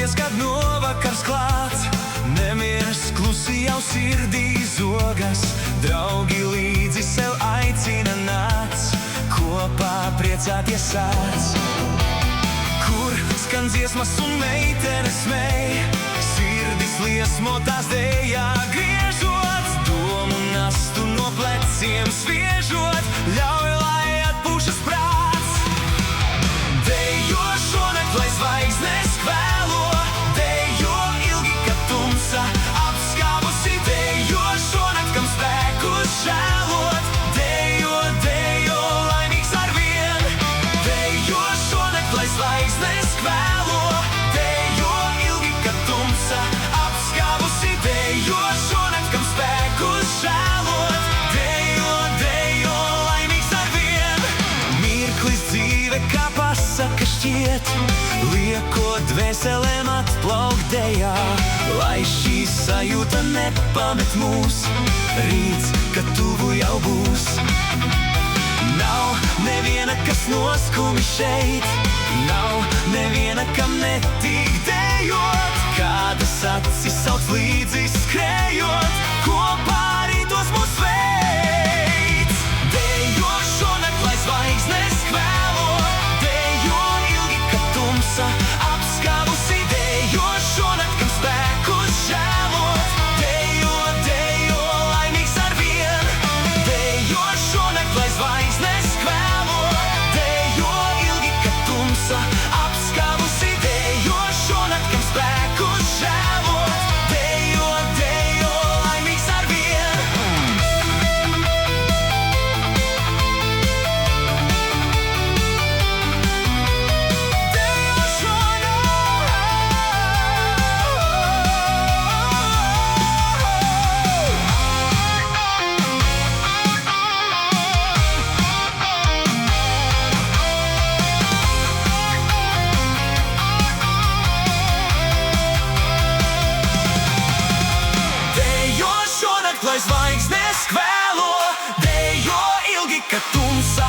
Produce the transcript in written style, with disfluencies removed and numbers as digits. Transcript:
Kad novakars klāts, nemieris klusi jau sirdī zogas, draugi līdzi sev aicina nāc, kopā priecāties sāc. Kur skan dziesmas un meitenes smej, sirdis liesmo tās dejā griežot, domu nastu no pleciem sviežot, ļauj, lai atpūšas prāts. Dejo šonakt, lai zvaigznes kvēlo, apskāvusi dejo šonakt, kam spēkus žēlot. Dejo, dejo, laimīgs arvien. Dejo šonakt, lai zvaigznes kvēlo. Dejo ilgi, kad tumsa apskāvusi. Dejo šonakt, kam spēkus žēlot. Dejo, dejo, laimīgs arvien. Mirklis dzīve, kā pasaka šķiet, liekot dvēselēm atplaukt dejā. Lai šī sajūta nepamet mūs, rīts, kad tuvu jau būs. Nav neviena, kas noskumi šeit, nav neviena, kam netīk dejot. Kādas acis sauc līdzi skrējot, kopā rītos mūs veids. Dejo šonakt, lai zvaigznes kvēlo, dejo ilgi, kad tumsa apskāvusi. Dejo šonakt, kam spēkus žēlot. Dejo, dejo, laimīgs arvien. Dejo šonakt, lai zvaigznes kvēlo. Dejo ilgi, kad tumsa apskāvusi. Dejo šonakt, kam spēkus žēlot. Dejo, dejo, laimīgs arvien. Dejo šonakt. Dejo šonakt, lai zvaigznes kvēlo. Dejo ilgi, kad tumsa